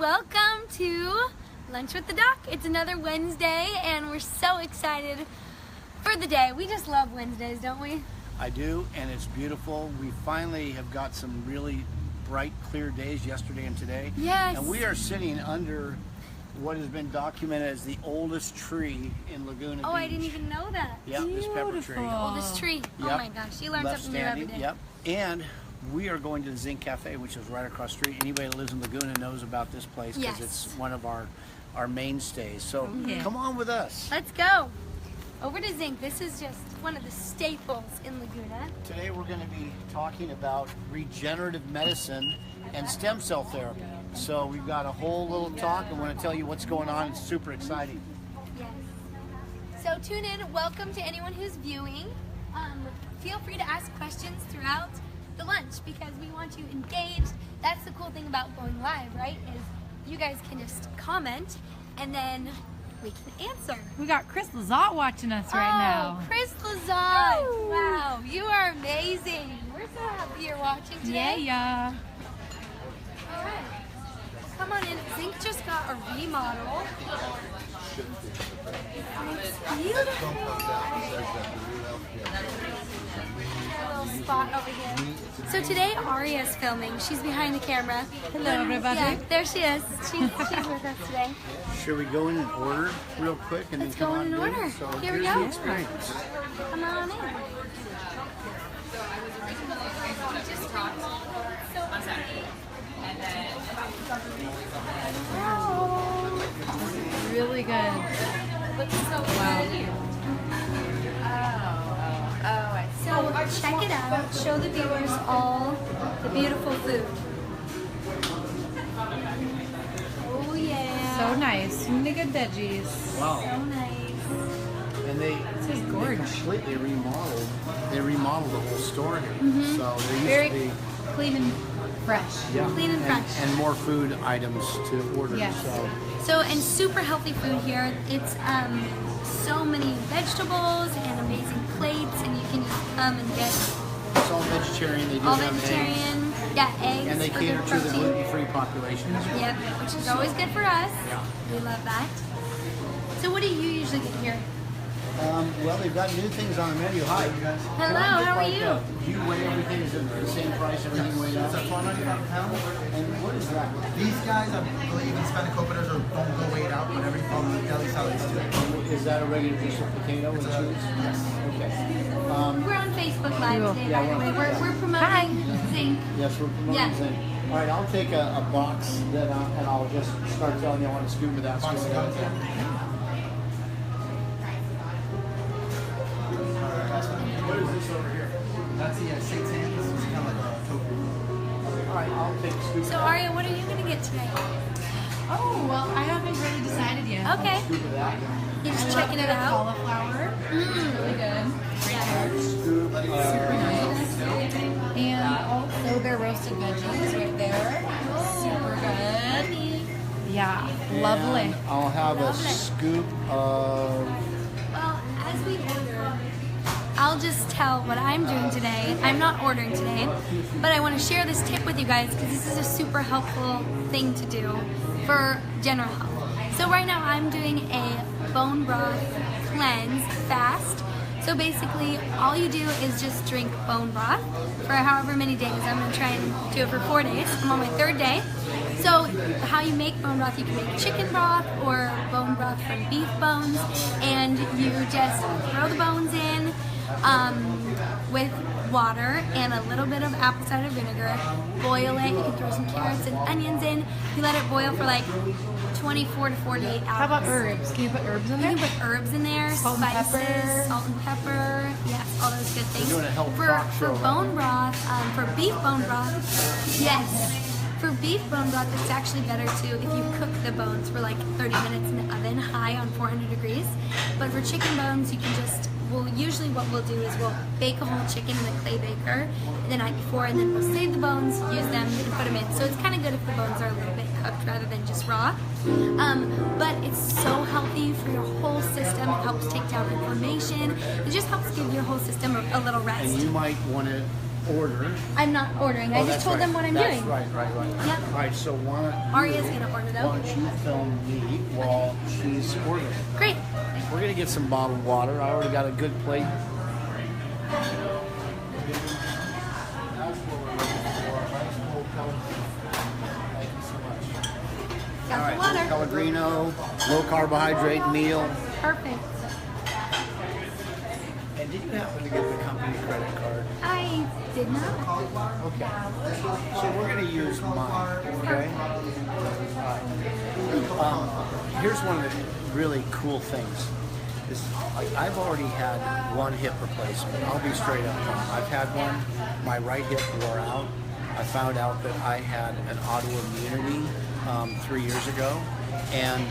welcome to Lunch with the Doc. It's another Wednesday and we're so excited for the day. We just love Wednesdays, don't we? I do, and it's beautiful. We finally have got some really bright, clear days yesterday and today. Yes. And we are sitting under what has been documented as the oldest tree in Laguna Beach. Oh, I didn't even know that. Yep, this pepper tree. Oldest tree. Oh Yep. my gosh, you learn Left something new every standing. day. Yep. And we are going to the Zinc Cafe, which is right across the street. Anybody that lives in Laguna knows about this place because Yes. it's one of our mainstays. So Yeah. come on with us. Let's go. Over to Zinc. This is just one of the staples in Laguna. Today we're going to be talking about regenerative medicine and stem cell therapy. So we've got a whole little talk. I want to tell you what's going on. It's super exciting. Yes. So tune in. Welcome to anyone who's viewing. Feel free to ask questions throughout the lunch because we want you engaged. That's the cool thing about going live, right? Is you guys can just comment and then we can answer. We got Chris Lazat watching us right now. Chris Lazat. Wow, you are amazing. We're so happy you're watching today. Yeah. All right. Come on in. Zinc just got a remodel. It's beautiful. A little spot over here. So today Aria's filming. She's behind the camera. Hello, everybody. Yeah, there she is. She's with us today. Should we go in and order real quick and Let's then come go on in and and do it? order. So Here we here's go. the experience. Come on in. Really good. Looks so good. So check it out. Show the viewers all the beautiful food. Oh yeah. So nice. Many good veggies. Wow. So nice. And they is gorge. completely remodeled. They remodeled the whole store here. So there used Very to be Clean and fresh. clean and fresh. and more food items to order. Yes. So, and super healthy food here. It's so many vegetables and amazing plates, and you can just come and get It's all vegetarian. They do all have eggs. vegetarian. Yeah, eggs. And they for cater good to the protein. gluten-free population as well. Yep, which is always good for us. Yeah. We love that. So what do you usually get here? Well, they've got new things on the menu. Hi. Hello, how are you? Do you weigh everything? Is it the same price, everything weighed out? It's a $495 pound. And what is that? These guys, I believe, in Hispanic openers or don't go weighed out, but every deli salads too. Is that a regular dish of potato and cheese? Yes. Okay. We're on Facebook Live today, Yeah, by the way. we're- We're promoting Zinc. Yes, we're promoting Yeah. Zinc. All right, I'll take a box that, and I'll just start telling you I want to scoop of that. Box scoop of of that. guns, What is this over here? That's the seitan. This is kind of like a tofu. All right, I'll take a scoop. So Aria, what are you going to get today? Oh, well, I haven't really decided yet. Okay. Scoop of that. You're just I love checking it their out. cauliflower. Really good. Scoop. Super nice. And also their roasted veggies right there. Super good. Yeah, lovely. And I'll have a scoop of. Well, as we order, I'll just tell what I'm doing today. I'm not ordering today, but I want to share this tip with you guys because this is a super helpful thing to do for general health. So right now I'm doing a bone broth cleanse fast. So basically all you do is just drink bone broth for however many days. I'm going to try and do it for 4 days. I'm on my 3rd day. So how you make bone broth, you can make chicken broth or bone broth from beef bones, and you just throw the bones in with water and a little bit of apple cider vinegar, boil it. You can throw some carrots and onions in. You let it boil for like 24 to 48 hours. How about herbs? Can you put herbs in You there? can put herbs in there, Salt and spices, pepper. salt and pepper, yes, all those good things. doing a health For talk show, right? bone broth, for beef bone broth, yes. For beef bone broth, it's actually better too if you cook the bones for like 30 minutes in the oven, high on 400 degrees. But for chicken bones, you can just, usually what we'll do is we'll bake a whole chicken in a clay baker the night before, and then we'll save the bones, use them, and put them in. So it's kind of good if the bones are a little bit cooked rather than just raw. But it's so healthy for your whole system. It helps take down inflammation. It just helps give your whole system a little rest. And you might want to order. I'm not ordering. I just told them what I'm doing. Right. Yep. All right, so Aria's gonna order though. why don't you film me while she's ordering? Great. We're gonna get some bottled water. I already got a good plate. That's what we're looking for. Nice cold color. Thank you so much. Got All the right, water. Pellegrino, low carbohydrate meal. Perfect. And did you happen to get the company credit card? I did not. Okay. So we're going to use mine, okay? Here's one of the really cool things. I've already had one hip replacement. I'll be straight up. I've had one. My right hip wore out. I found out that I had an autoimmunity 3 years ago. And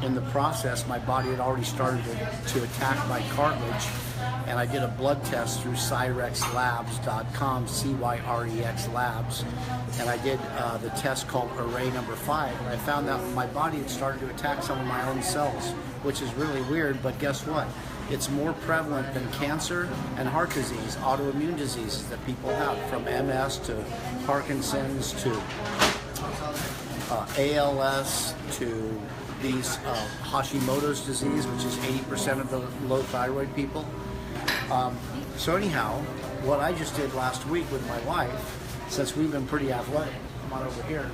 in the process, my body had already started to attack my cartilage, and I did a blood test through cyrexlabs.com, C-Y-R-E-X Labs, and I did the test called Array number 5, and I found out my body had started to attack some of my own cells, which is really weird, but guess what? It's more prevalent than cancer and heart disease, autoimmune diseases that people have, from MS to Parkinson's to ALS to these Hashimoto's disease, which is 80% of the low thyroid people. So anyhow, what I just did last week with my wife, since we've been pretty athletic, come on over here,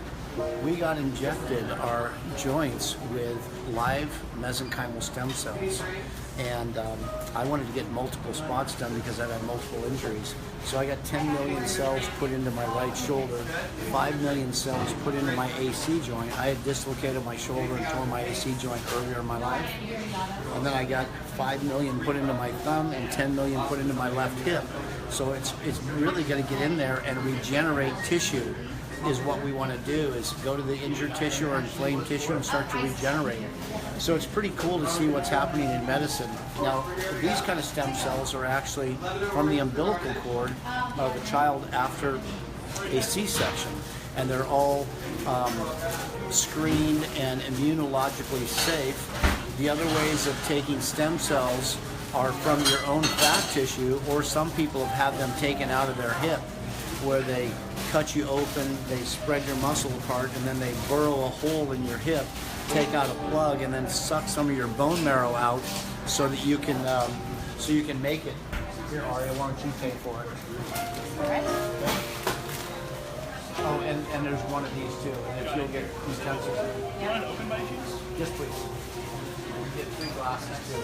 we got injected our joints with live mesenchymal stem cells. And I wanted to get multiple spots done because I've had multiple injuries. So I got 10 million cells put into my right shoulder, 5 million cells put into my AC joint. I had dislocated my shoulder and torn my AC joint earlier in my life. And then I got 5 million put into my thumb and 10 million put into my left hip. So it's really going to get in there and regenerate tissue is what we want to do, is go to the injured tissue or inflamed tissue and start to regenerate it. So it's pretty cool to see what's happening in medicine. Now, these kind of stem cells are actually from the umbilical cord of a child after a C-section, and they're all screened and immunologically safe. The other ways of taking stem cells are from your own fat tissue, or some people have had them taken out of their hip, where they cut you open, they spread your muscle apart, and then they burrow a hole in your hip, take out a plug, and then suck some of your bone marrow out so that you can make it. Here, Aria, why don't you pay for it? All right. Oh, and there's one of these too, and if you'll get utensils. You want to open my shoes? Yes, please. You get 3 glasses too.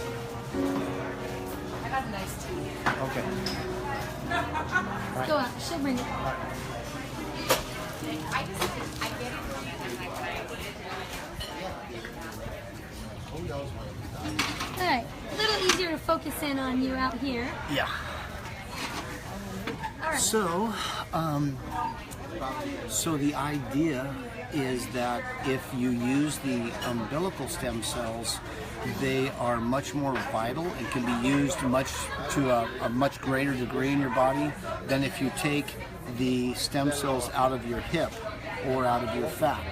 I got a nice tea. Okay. Let's go out. She'll bring it. I get it. Alright, a little easier to focus in on you out here. Yeah. Alright. So the idea is that if you use the umbilical stem cells, they are much more vital and can be used to a much greater degree in your body than if you take the stem cells out of your hip or out of your fat.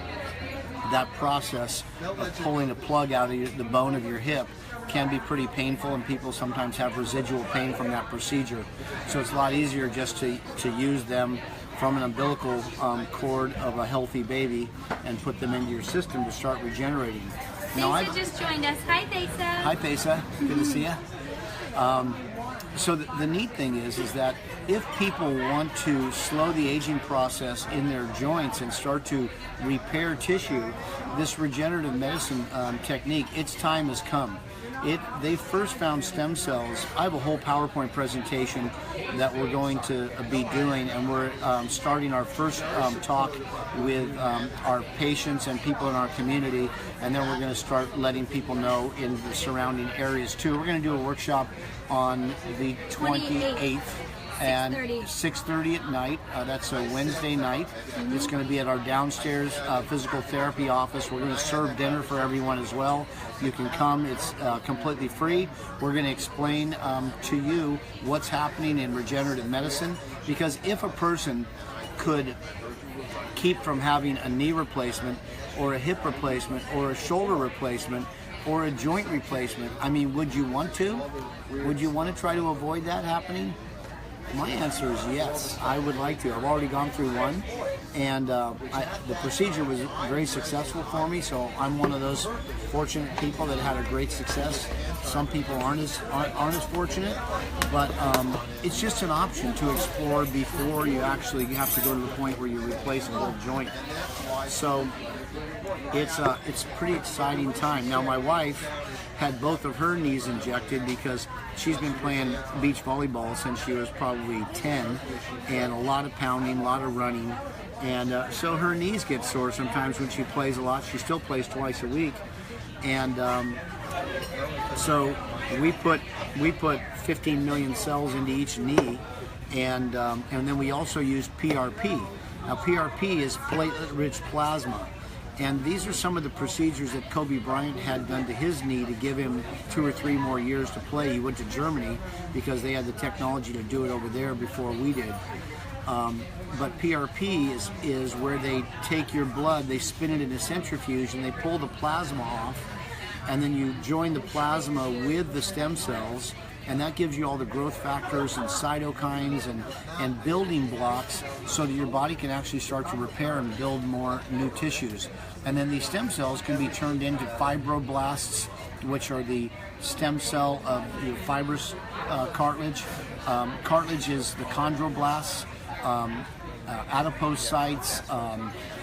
That process of pulling a plug out of the bone of your hip can be pretty painful, and people sometimes have residual pain from that procedure. So it's a lot easier just to use them from an umbilical cord of a healthy baby and put them into your system to start regenerating. Thesa just joined us. Hi, Thesa. Hi, Thesa. Good to see you. So the neat thing is that if people want to slow the aging process in their joints and start to repair tissue, this regenerative medicine technique, its time has come. They first found stem cells. I have a whole PowerPoint presentation that we're going to be doing, and we're starting our first talk with our patients and people in our community, and then we're going to start letting people know in the surrounding areas too. We're going to do a workshop on the 28th. And 6:30 at night. That's a Wednesday night. It's going to be at our downstairs physical therapy office. We're going to serve dinner for everyone as well. You can come. It's completely free. We're going to explain to you what's happening in regenerative medicine, because if a person could keep from having a knee replacement or a hip replacement or a shoulder replacement or a joint replacement, I mean, would you want to? Would you want to try to avoid that happening? My answer is yes. I would like to. I've already gone through one, and the procedure was very successful for me. So I'm one of those fortunate people that had a great success. Some people aren't as fortunate, but it's just an option to explore before you actually have to go to the point where you replace a whole joint. So it's a pretty exciting time. Now my wife had both of her knees injected because she's been playing beach volleyball since she was probably 10, and a lot of pounding, a lot of running, and so her knees get sore sometimes when she plays a lot. She still plays twice a week, and so we put 15 million cells into each knee, and then we also used PRP. Now PRP is platelet-rich plasma. And these are some of the procedures that Kobe Bryant had done to his knee to give him 2 or 3 more years to play. He went to Germany because they had the technology to do it over there before we did. But PRP is where they take your blood, they spin it in a centrifuge, and they pull the plasma off, and then you join the plasma with the stem cells, and that gives you all the growth factors and cytokines and building blocks so that your body can actually start to repair and build more new tissues. And then these stem cells can be turned into fibroblasts, which are the stem cell of your fibrous cartilage. Cartilage is the chondroblasts, adipocytes.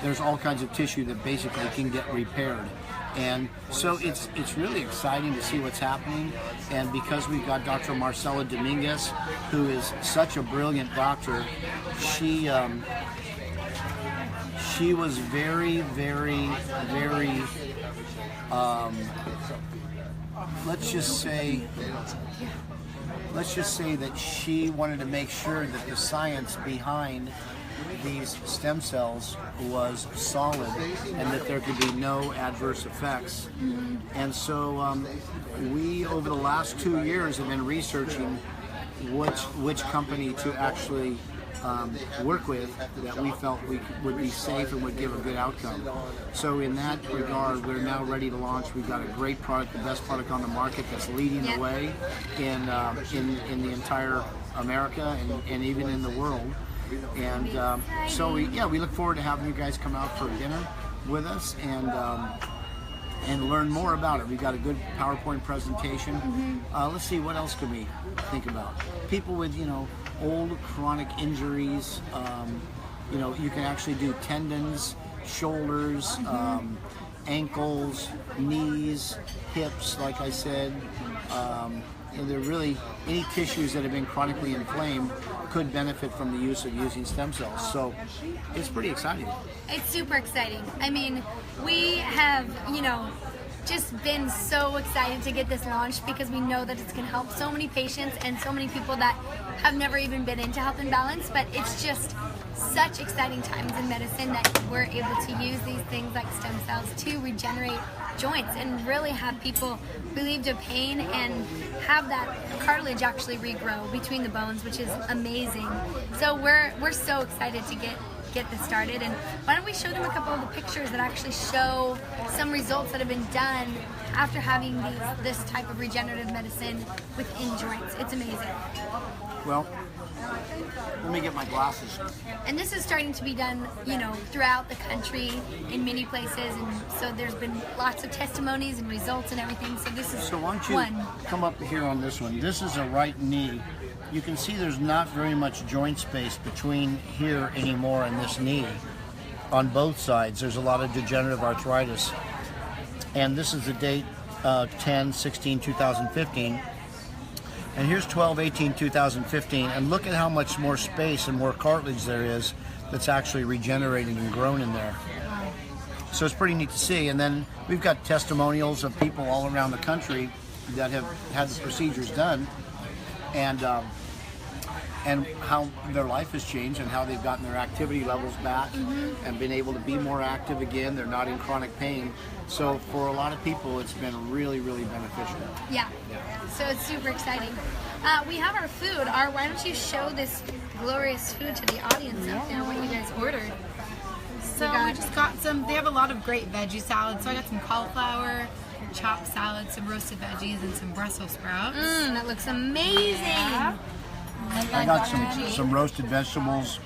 There's all kinds of tissue that basically can get repaired. And so it's really exciting to see what's happening. And because we've got Dr. Marcela Dominguez, who is such a brilliant doctor, she was very, very, very, let's just say that she wanted to make sure that the science behind these stem cells was solid and that there could be no adverse effects. Mm-hmm. And so we, over the last 2 years, have been researching which company to actually work with that we felt would be safe and would give a good outcome. So in that regard, we're now ready to launch. We've got a great product, the best product on the market that's leading the way in the entire America and even in the world. And so we look forward to having you guys come out for dinner with us and learn more about it. We've got a good PowerPoint presentation. Mm-hmm. Let's see, what else can we think about? People with old chronic injuries. You can actually do tendons, shoulders, mm-hmm. Ankles, knees, hips, like I said. And they're really, any tissues that have been chronically inflamed could benefit from the use of using stem cells. So it's pretty exciting. It's super exciting. I mean, we have, just been so excited to get this launched because we know that it's going to help so many patients and so many people that have never even been into health and balance. But it's just such exciting times in medicine that we're able to use these things like stem cells to regenerate joints and really have people relieved of pain and have that cartilage actually regrow between the bones, which is amazing. So we're so excited to get this started. And why don't we show them a couple of the pictures that actually show some results that have been done after having this type of regenerative medicine within joints. It's amazing. Well, let me get my glasses. And this is starting to be done, throughout the country in many places, and so there's been lots of testimonies and results and everything. So this is So why don't you come up here on this one? This is a right knee. You can see there's not very much joint space between here anymore and this knee. On both sides, there's a lot of degenerative arthritis. And this is the date 10/16/2015. And here's 12/18/2015. And look at how much more space and more cartilage there is that's actually regenerated and grown in there. So it's pretty neat to see. And then we've got testimonials of people all around the country that have had the procedures done, and how their life has changed and how they've gotten their activity levels back, mm-hmm. and been able to be more active again. They're not in chronic pain. So for a lot of people, it's been really, really beneficial. Yeah. So it's super exciting. We have our food. Why don't you show this glorious food to the audience out there, what you guys ordered? So we just got some, they have a lot of great veggie salads. So I got some cauliflower, chopped salad, some roasted veggies, and some Brussels sprouts. That looks amazing. Yeah. I got some roasted vegetables,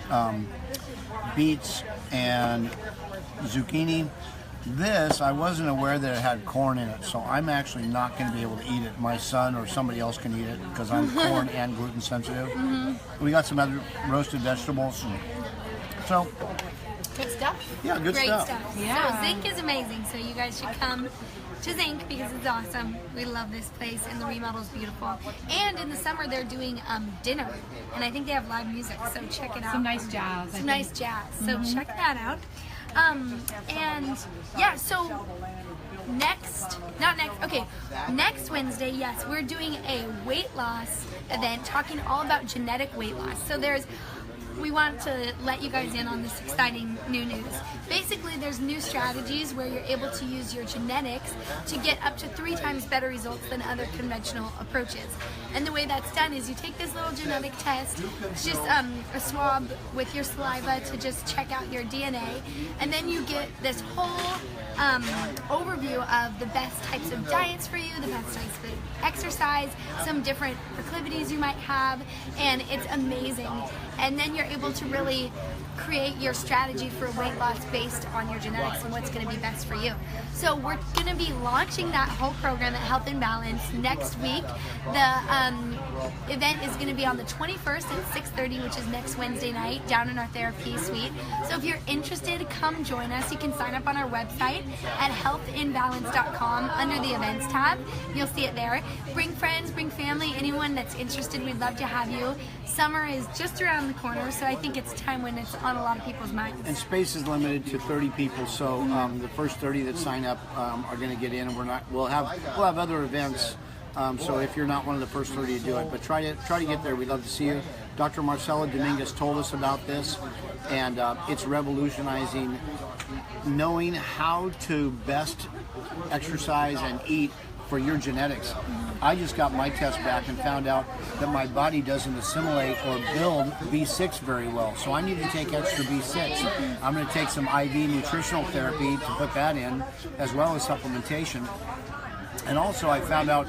beets, and zucchini. This, I wasn't aware that it had corn in it, so I'm actually not going to be able to eat it. My son or somebody else can eat it because I'm corn and gluten sensitive. We got some other roasted vegetables. So, Good stuff. yeah, good Great stuff. stuff. Yeah. So Zinc is amazing. So you guys should come to Zinc because it's awesome. We love this place and the remodel is beautiful. And in the summer they're doing dinner, and I think they have live music. So check it out. Some nice jazz. Some nice jazz. So check that out. And yeah, so next Wednesday, yes, we're doing a weight loss event talking all about genetic weight loss. So we want to let you guys in on this exciting new news. Basically, there's new strategies where you're able to use your genetics to get up to 3 times better results than other conventional approaches. And the way that's done is you take this little genetic test, it's just a swab with your saliva to just check out your DNA, and then you get this whole overview of the best types of diets for you, the best types of exercise, some different proclivities you might have, and it's amazing. And then you're able to really create your strategy for weight loss based on your genetics and what's going to be best for you. So we're going to be launching that whole program at Health and Balance next week. The event is going to be on the 21st at 6:30, which is next Wednesday night, down in our therapy suite. So if you're interested, come join us. You can sign up on our website at healthinbalance.com under the events tab. You'll see it there. Bring friends, bring family, anyone that's interested. We'd love to have you. Summer is just around the corner, so I think it's time when it's on a lot of people's minds. And space is limited to 30 people, so the first 30 that sign up are going to get in, and we'll have other events. So if you're not one of the first 30 to do it, but try to get there. We'd love to see you. Dr. Marcela Dominguez told us about this, and it's revolutionizing knowing how to best exercise and eat for your genetics. I just got my test back and found out that my body doesn't assimilate or build B6 very well, so I need to take extra B6. I'm going to take some IV nutritional therapy to put that in, as well as supplementation. And also I found out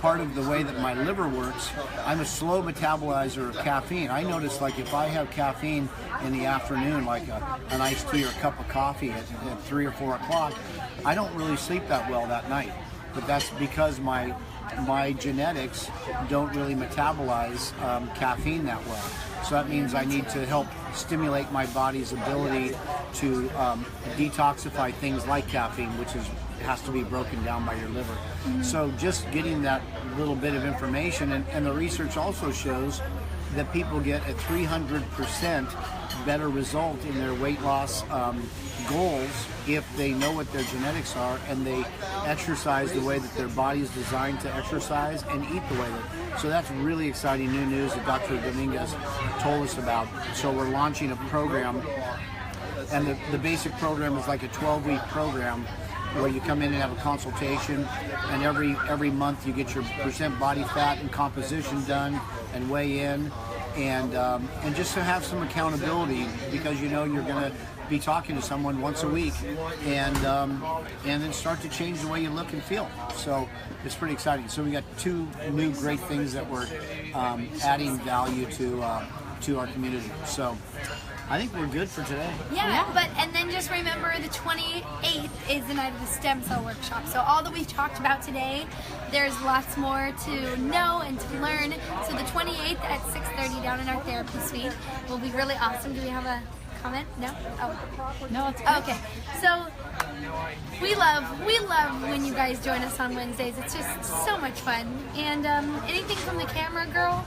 part of the way that my liver works, I'm a slow metabolizer of caffeine. I notice, like, if I have caffeine in the afternoon, like an iced tea or a cup of coffee at 3 or 4 o'clock, I don't really sleep that well that night. But that's because my genetics don't really metabolize caffeine that well. So that means I need to help stimulate my body's ability to detoxify things like caffeine, which has to be broken down by your liver. So just getting that little bit of information, and the research also shows that people get a 300% better result in their weight loss goals if they know what their genetics are and they exercise the way that their body is designed to exercise and eat the way that. So that's really exciting new news that Dr. Dominguez told us about. So we're launching a program, and the basic program is like a 12-week program where you come in and have a consultation, and every month you get your percent body fat and composition done and weigh in, and just to have some accountability, because you know you're going to be talking to someone once a week, and then start to change the way you look and feel. So it's pretty exciting. So we got 2 new great things that we're adding value to our community. So I think we're good for today. Yeah, and then just remember the 28th is the night of the stem cell workshop. So all that we've talked about today, there's lots more to know and to learn. So the 28th at 6:30 down in our therapy suite will be really awesome. Do we have a comment? No? Oh. No, it's good. Okay. So we love when you guys join us on Wednesdays. It's just so much fun. And anything from the camera, girl?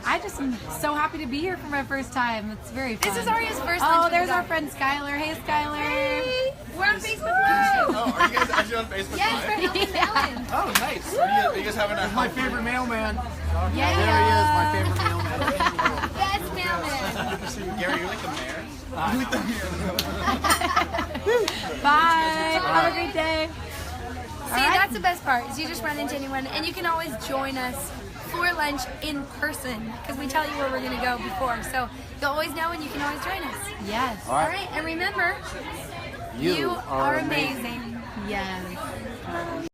I just am so happy to be here for my first time. It's very fun. This is Aria's first Oh, lunch. there's our friend Skylar. Hey, Skylar. Hey, we're on Facebook Live. Oh, are you guys actually on Facebook Yes, Live? for Health and Balance. Oh, nice. Are you guys having a My favorite mailman. Yeah. There he is, my favorite mailman. Best mailman. Gary, you're like the mayor. You're like the mayor. Bye. Have a great day. See, that's the best part, is you just run into anyone, and you can always join us for lunch in person, because we tell you where we're going to go before. So you'll always know, and you can always join us. Yes. All right, and remember, you are amazing. Yes.